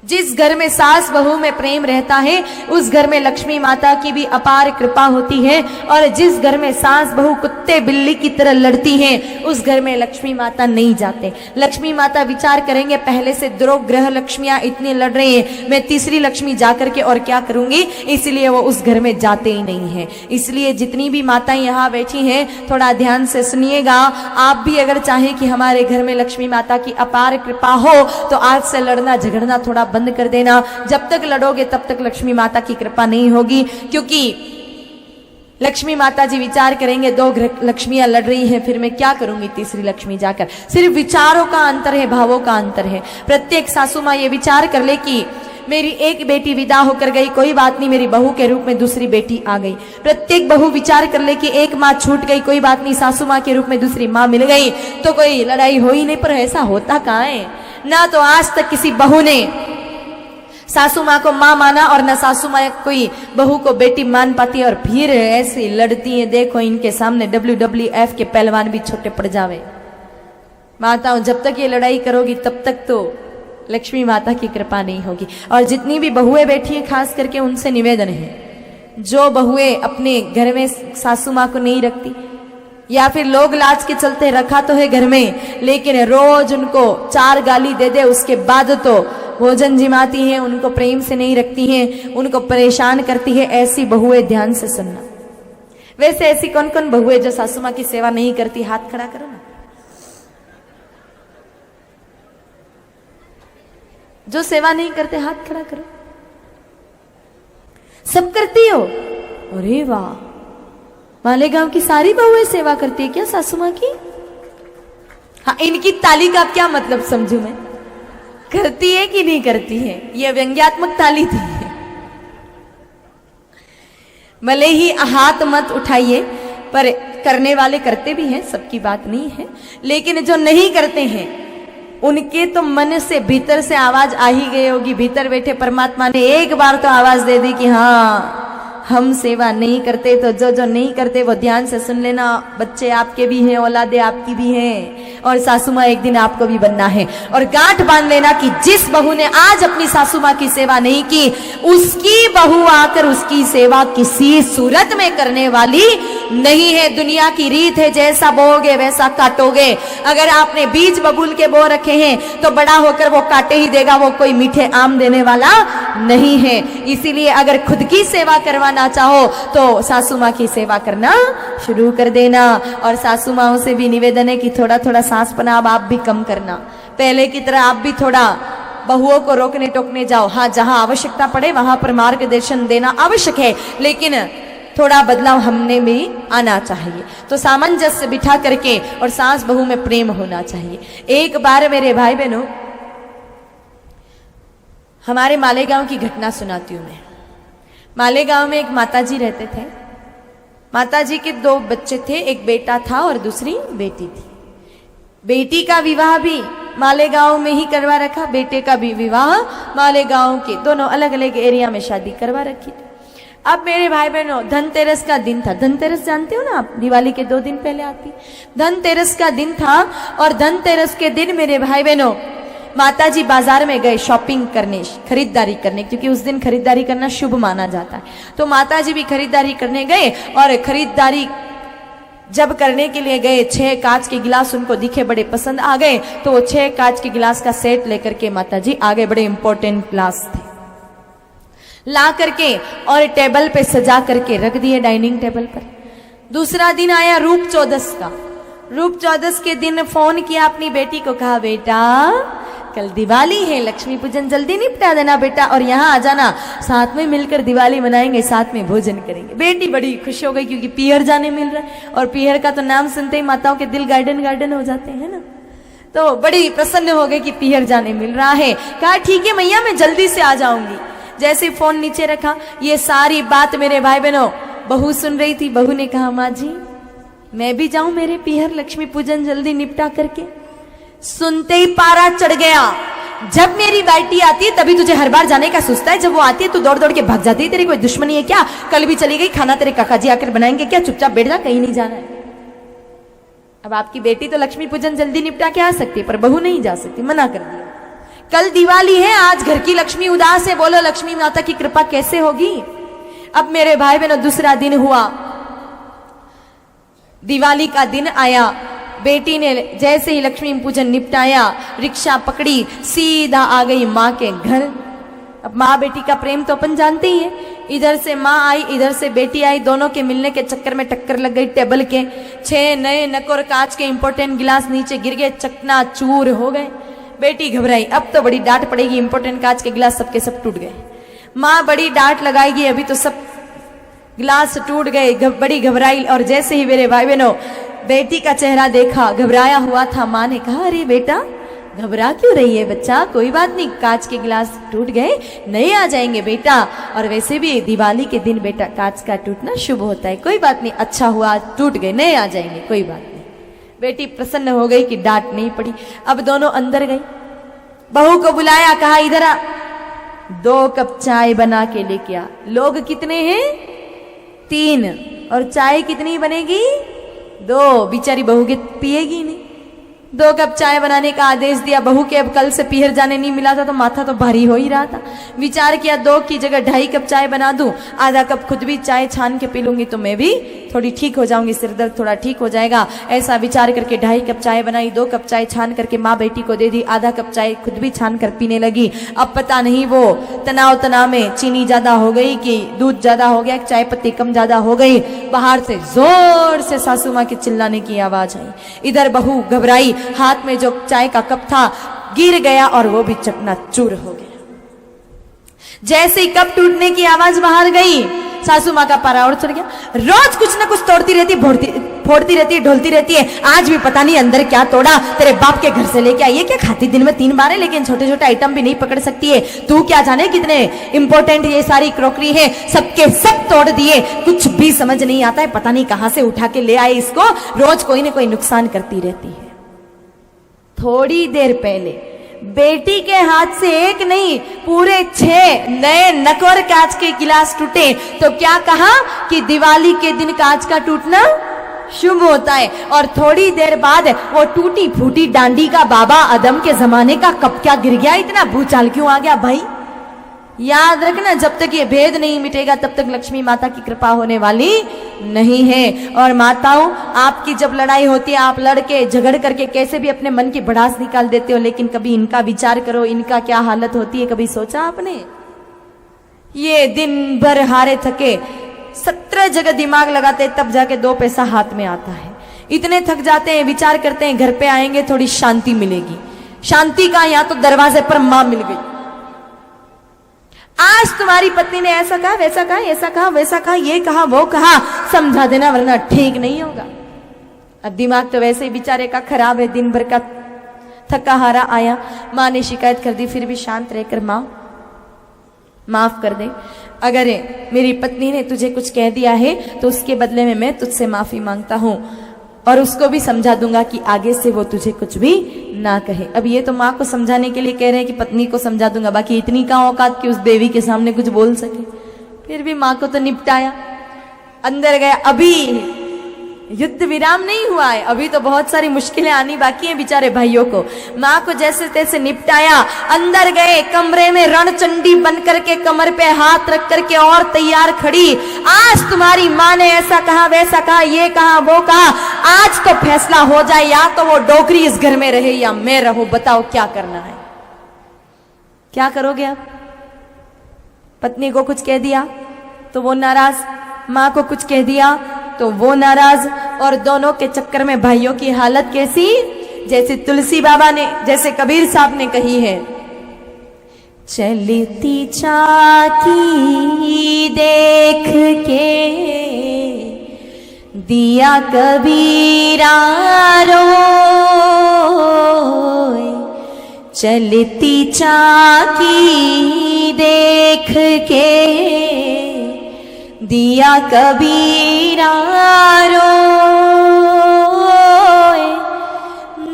जिस घर में सास बहू में प्रेम रहता है उस घर में लक्ष्मी माता की भी अपार कृपा होती है, और जिस घर में सास बहू कुत्ते बिल्ली की तरह लड़ती हैं उस घर में लक्ष्मी माता नहीं जाते। लक्ष्मी माता विचार करेंगे पहले से 2 ग्रह लक्ष्मियां इतनी लड़ रही हैं, मैं तीसरी लक्ष्मी जाकर के और क्या करूंगी, इसलिए वो उस घर में जाते ही नहीं है। इसलिए जितनी भी माताएं यहाँ बैठी हैं थोड़ा ध्यान से सुनिएगा। आप भी अगर चाहें कि हमारे घर में लक्ष्मी माता की अपार कृपा हो तो आज से लड़ना झगड़ना थोड़ा बंद कर देना। जब तक लड़ोगे तब तक लक्ष्मी माता की कृपा नहीं होगी, क्योंकि लक्ष्मी माता जी विचार करेंगे 2 लक्ष्मियां लड़ रही हैं, फिर मैं क्या करूंगी तीसरी लक्ष्मी जाकर। सिर्फ विचारों का अंतर है, भावों का अंतर है। प्रत्येक सासू माँ ये विचार कर ले कि मेरी एक बेटी विदा होकर गई, कोई बात नहीं, मेरी बहू के रूप में दूसरी बेटी आ गई। प्रत्येक बहू विचार कर ले कि एक माँ छूट गई, कोई बात नहीं, सासू माँ के रूप में दूसरी माँ मिल गई, तो कोई लड़ाई हो ही नहीं। पर ऐसा होता कहाँ है ना, तो आज तक किसी बहू ने सासू माँ को माँ माना और न सासू माँ कोई बहू को बेटी मान पाती है, और फिर ऐसी लड़ती है। देखो इनके सामने WWF के पहलवान भी छोटे पड़ जावे। माताओं, जब तक ये लड़ाई करोगी तब तक तो लक्ष्मी माता की कृपा नहीं होगी। और जितनी भी बहुएं बैठी हैं खास करके उनसे निवेदन है, जो बहुएं अपने घर में सासू माँ को नहीं रखती या फिर लोग लाज के चलते रखा तो है घर में, लेकिन रोज उनको 4 गाली दे दे उसके बाद तो भोजन जिमाती हैं, उनको प्रेम से नहीं रखती हैं, उनको परेशान करती है, ऐसी बहुएं ध्यान से सुनना। वैसे ऐसी कौन कौन बहुएं जो सासू माँ की सेवा नहीं करती, हाथ खड़ा करो ना। जो सेवा नहीं करते हाथ खड़ा करो। सब करती हो? अरे वाह, मालेगांव की सारी बहुएं सेवा करती है क्या सासू माँ की? हाँ, इनकी ताली का क्या मतलब समझू मैं? करती है कि नहीं करती है? यह व्यंग्यात्मक ताली थी। भले ही हाथ मत उठाइए, पर करने वाले करते भी हैं, सबकी बात नहीं है, लेकिन जो नहीं करते हैं उनके तो मन से भीतर से आवाज आ ही गई होगी। भीतर बैठे परमात्मा ने एक बार तो आवाज दे दी कि हाँ हम सेवा नहीं करते। तो जो नहीं करते वो ध्यान से सुन लेना। बच्चे आपके भी हैं, औलादे आपकी भी हैं, और सासू माँ एक दिन आपको भी बनना है। और गांठ बांध लेना कि जिस बहू ने आज अपनी सासू माँ की सेवा नहीं की, उसकी बहू आकर उसकी सेवा किसी सूरत में करने वाली नहीं है। दुनिया की रीत है, जैसा बोओगे वैसा काटोगे। अगर आपने बीज बबूल के बो रखे हैं तो बड़ा होकर वो काटे ही देगा, वो कोई मीठे आम देने वाला नहीं है। इसीलिए अगर खुद की सेवा करवाना चाहो तो सासू माँ की सेवा करना शुरू कर देना। और सासू माओं से भी निवेदन है कि थोड़ा थोड़ा सासपना अब आप भी कम करना। पहले की तरह आप भी थोड़ा बहुओं को रोकने टोकने जाओ। हाँ, जहां आवश्यकता पड़े वहां पर मार्गदर्शन देना आवश्यक है, लेकिन थोड़ा बदलाव हमने भी आना चाहिए। तो सामंजस्य बिठा करके और सास बहू में प्रेम होना चाहिए। एक बार मेरे भाई बहनों, हमारे मालेगांव की घटना सुनाती हूं मैं। मालेगांव में एक माताजी रहते थे। माताजी के 2 बच्चे थे, एक बेटा था और दूसरी बेटी थी। बेटी का विवाह भी मालेगांव में ही करवा रखा, बेटे का भी विवाह मालेगांव के, दोनों अलग अलग एरिया में शादी करवा रखी थी। अब मेरे भाई बहनों, धनतेरस का दिन था। धनतेरस जानते हो ना आप, दिवाली के 2 दिन पहले आती। धनतेरस का दिन था और धनतेरस के दिन मेरे भाई बहनों माताजी बाजार में गए शॉपिंग करने, खरीदारी करने, क्योंकि उस दिन खरीदारी करना शुभ माना जाता है। तो माताजी भी खरीदारी करने गए, और खरीदारी जब करने के लिए गए 6 कांच के गिलास उनको दिखे, बड़े पसंद आ गए। तो वो 6 कांच के गिलास का सेट लेकर के माताजी आगे, बड़े इंपॉर्टेंट गिलास थे, ला करके और टेबल पे सजा करके रख दिए डाइनिंग टेबल पर। दूसरा दिन आया रूप चौदस का। रूप चौदस के दिन फोन किया अपनी बेटी को, कहा बेटा कल दिवाली है, लक्ष्मी पूजन जल्दी निपटा देना बेटा, और यहाँ आ जाना, साथ में मिलकर दिवाली मनाएंगे, साथ में भोजन करेंगे। बेटी बड़ी खुश हो गई क्योंकि पीहर जाने मिल रहा है, और पीहर का तो नाम सुनते ही माताओं के दिल गार्डन गार्डन हो जाते हैं ना। तो बड़ी प्रसन्न हो गई कि पीहर जाने मिल रहा है। कहा ठीक है मैया, मैं जल्दी से आ जाऊंगी। जैसे फोन नीचे रखा, ये सारी बात मेरे भाई बहनों बहू सुन रही थी। बहू ने कहा माँ जी मैं भी जाऊं मेरे पीहर, लक्ष्मी पूजन जल्दी निपटा करके। सुनते ही पारा चढ़ गया। जब मेरी बेटी आती है तभी तुझे हर बार जाने का सोचता है, जब वो आती है तू दौड़ दौड़ के भाग जाती है। तेरी कोई दुश्मनी है क्या? कल भी चली गई, खाना तेरे काका जी आकर बनाएंगे क्या? चुपचाप बैठ जा, कहीं नहीं जाना है। अब आपकी बेटी तो लक्ष्मी पूजन जल्दी निपटा के आ सकती है, पर बहू नहीं जा सकती, मना कर दिया। कल दिवाली है, आज घर की लक्ष्मी उदास है, बोलो लक्ष्मी माता की कृपा कैसे होगी। अब मेरे भाई बहनों, दूसरा दिन हुआ, दिवाली का दिन आया, बेटी ने जैसे ही लक्ष्मी पूजन निपटाया, रिक्शा पकड़ी, सीधा आ गई माँ के घर। अब माँ बेटी का प्रेम तो अपन जानते ही है, इधर से माँ आई, इधर से बेटी आई, दोनों के मिलने के चक्कर में टक्कर लग गई टेबल के। 6 नए नकोर कांच के इंपोर्टेंट गिलास नीचे गिर गए, चकनाचूर हो गए। बेटी घबराई, अब तो बड़ी डांट पड़ेगी, इंपोर्टेंट कांच के गिलास सबके सब टूट गए। माँ बड़ी डांट लगाएगी, अभी तो सब गिलास टूट गए, बड़ी घबराई। और जैसे ही मेरे भाई बहनों बेटी का चेहरा देखा, घबराया हुआ था, माँ ने कहा, अरे बेटा घबरा क्यों रही है बच्चा, कोई बात नहीं, कांच के गिलास टूट गए, नए आ जाएंगे बेटा, और वैसे भी दिवाली के दिन बेटा कांच का टूटना शुभ होता है, कोई बात नहीं, अच्छा हुआ टूट गए, नए आ जाएंगे, कोई बात नहीं। बेटी प्रसन्न हो गई कि डांट नहीं पड़ी। अब दोनों अंदर गई, बहू को बुलाया, कहा इधर आ, 2 कप चाय बना के लेके आ। लोग कितने हैं? 3, और चाय कितनी बनेगी? 2। बेचारी बहू के पिएगी नहीं। 2 कप चाय बनाने का आदेश दिया। बहू के अब कल से पीहर जाने नहीं मिला था तो माथा तो भारी हो ही रहा था। विचार किया 2 की जगह 2.5 कप चाय बना दूं, आधा कप खुद भी चाय छान के पी लूंगी तो मैं भी थोड़ी ठीक हो जाऊंगी, सिर दर्द थोड़ा ठीक हो जाएगा। ऐसा विचार करके 2.5 कप चाय बनाई, 2 कप चाय छान करके माँ बेटी को दे दी, आधा कप चाय खुद भी छान कर पीने लगी। अब पता नहीं वो तनाव में चीनी ज्यादा हो गई कि दूध ज्यादा हो गया, चाय पत्ती कम ज्यादा हो गई। बाहर से जोर से सासू माँ के चिल्लाने की आवाज आई। इधर बहू घबराई, हाथ में जो चाय का कप था गिर गया और वो भी चकनाचूर हो गया। जैसे ही कप टूटने की आवाज बाहर गई, सासू माँ का पारा और चढ़ गया। रोज कुछ ना कुछ तोड़ती रहती, फोड़ती रहती, ढोलती रहती है, आज भी पता नहीं अंदर क्या तोड़ा, तेरे बाप के घर से लेके आई है क्या, खाती दिन में 3 बार है लेकिन छोटे छोटे आइटम भी नहीं पकड़ सकती है। तू क्या जाने कितने इंपॉर्टेंट ये सारी क्रॉकरी है, सबके सब तोड़ दिए, कुछ भी समझ नहीं आता है, पता नहीं कहां से उठा के ले आए इसको, रोज कोई ना कोई नुकसान करती रहती है। थोड़ी देर पहले बेटी के हाथ से 1 नहीं पूरे 6 नए नकोर कांच के गिलास टूटे तो क्या कहा कि दिवाली के दिन कांच का टूटना शुभ होता है। और थोड़ी देर बाद वो टूटी फूटी डांडी का बाबा आदम के जमाने का कप क्या गिर गया, इतना भूचाल क्यों आ गया भाई। याद रखना, जब तक ये भेद नहीं मिटेगा तब तक लक्ष्मी माता की कृपा होने वाली नहीं है। और माताओं, आपकी जब लड़ाई होती है, आप लड़के झगड़ करके कैसे भी अपने मन की भड़ास निकाल देते हो, लेकिन कभी इनका विचार करो, इनका क्या हालत होती है, कभी सोचा आपने? ये दिन भर हारे थके 17 जगह दिमाग लगाते तब जाके 2 पैसा हाथ में आता है। इतने थक जाते हैं, विचार करते हैं घर पे आएंगे थोड़ी शांति मिलेगी। शांति का यहाँ तो दरवाजे पर मां मिल गई। आज तुम्हारी पत्नी ने ऐसा कहा, वैसा कहा, ऐसा कहा, वैसा कहा, ये कहा, वो कहा, समझा देना वरना ठीक नहीं होगा। अब दिमाग तो वैसे ही बेचारे का खराब है, दिन भर का थका हारा आया, माँ ने शिकायत कर दी, फिर भी शांत रहकर माँ माफ कर दे, अगर मेरी पत्नी ने तुझे कुछ कह दिया है तो उसके बदले में मैं तुझसे माफी मांगता हूं और उसको भी समझा दूंगा कि आगे से वो तुझे कुछ भी ना कहे। अब ये तो माँ को समझाने के लिए कह रहे हैं कि पत्नी को समझा दूंगा, बाकी इतनी कहाँ औकात कि उस देवी के सामने कुछ बोल सके। फिर भी माँ को तो निपटाया, अंदर गया। अभी युद्ध विराम नहीं हुआ है, अभी तो बहुत सारी मुश्किलें आनी बाकी हैं बेचारे भाइयों को। माँ को जैसे तैसे निपटाया, अंदर गए, कमरे में रणचंडी बन करके कमर पे हाथ रख करके और तैयार खड़ी। आज तुम्हारी माँ ने ऐसा कहा, वैसा कहा, ये कहा, वो कहा, आज तो फैसला हो जाए, या तो वो डोकरी इस घर में रहे या मैं रहूं, बताओ क्या करना है। क्या करोगे आप? पत्नी को कुछ कह दिया तो वो नाराज, माँ को कुछ कह दिया तो वो नाराज, और दोनों के चक्कर में भाइयों की हालत कैसी, जैसे तुलसी बाबा ने, जैसे कबीर साहब ने कही है, चलती चाकी देख के दिया कबीरा रोए, चलती चाकी देख के दिया कबीरा रोए,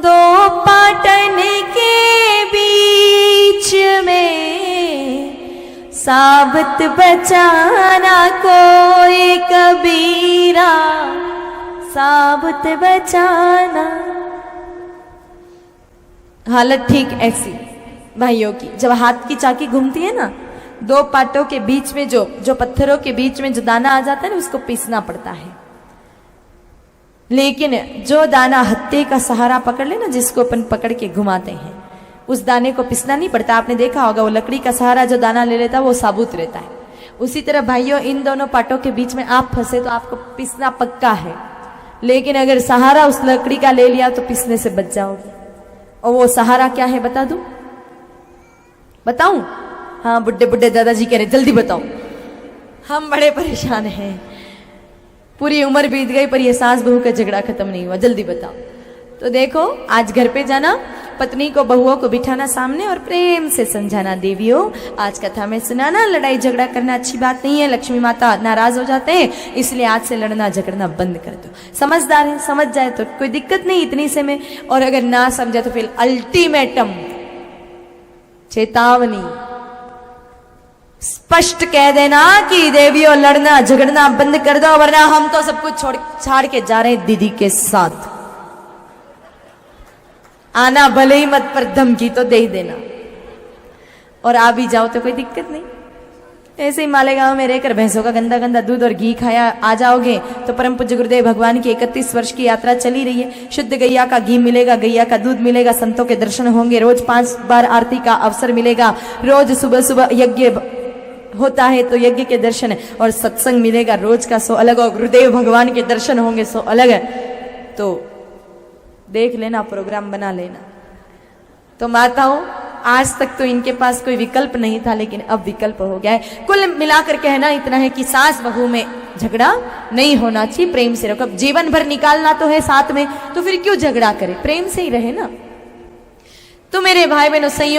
2 पाटन के बीच में साबत बचाना कोई कबीरा, साबत बचाना। हालत ठीक ऐसी, भाइयों की, जब हाथ की चाकी घूमती है ना, दो पाटों के बीच में जो पत्थरों के बीच में जो दाना आ जाता है ना, उसको पीसना पड़ता है। लेकिन जो दाना हत्थे का सहारा पकड़ ले ना, जिसको अपन पकड़ के घुमाते हैं, उस दाने को पिसना नहीं पड़ता। आपने देखा होगा, वो लकड़ी का सहारा जो दाना ले लेता है वो साबुत रहता है। उसी तरह भाइयों, इन दोनों पाटों के बीच में आप फंसे तो आपको पिसना पक्का है, लेकिन अगर सहारा उस लकड़ी का ले लिया तो पिसने से बच जाओगे। और वो सहारा क्या है बता दूं? बताऊं? हाँ, बुड्ढे बुड्ढे दादाजी कह रहे जल्दी बताओ, हम बड़े परेशान हैं, पूरी उम्र बीत गई पर ये सास बहू का झगड़ा खत्म नहीं हुआ, जल्दी बताओ। तो देखो, आज घर पे जाना, पत्नी को बहुओं को बिठाना सामने और प्रेम से समझाना, देवियों आज कथा में सुनाना, लड़ाई झगड़ा करना अच्छी बात नहीं है, लक्ष्मी माता नाराज हो जाते हैं, इसलिए आज से लड़ना झगड़ना बंद कर दो। समझदार है, समझ जाए तो कोई दिक्कत नहीं इतनी से में, और अगर ना समझे तो फिर अल्टीमेटम, चेतावनी, स्पष्ट कह देना कि देवियों लड़ना झगड़ना बंद कर दो, वरना हम तो सब कुछ छाड़ के जा रहे हैं दीदी के साथ। आना भले ही मत, पर धमकी तो दे ही देना, और आ भी जाओ तो कोई दिक्कत नहीं। ऐसे ही मालेगांव में रहकर भैंसों का गंदा गंदा दूध और घी खाया आ जाओगे तो परम पूज्य गुरुदेव भगवान की 31 वर्ष की यात्रा चली रही है। शुद्ध गैया का घी मिलेगा, गैया का दूध मिलेगा, संतों के दर्शन होंगे, रोज 5 बार आरती का अवसर मिलेगा, रोज सुबह सुबह यज्ञ होता है तो यज्ञ के दर्शन और सत्संग मिलेगा, रोज का सो अलग, और गुरुदेव भगवान के दर्शन होंगे सो अलग है। तो देख लेना, प्रोग्राम बना लेना। तो माताओं, आज तक तो इनके पास कोई विकल्प नहीं था, लेकिन अब विकल्प हो गया है। कुल मिलाकर कहना इतना है कि सास बहू में झगड़ा नहीं होना चाहिए, प्रेम से रखो। अब जीवन भर निकालना तो है साथ में, तो फिर क्यों झगड़ा करे, प्रेम से ही रहे ना। तो मेरे भाई बहनों, संयोग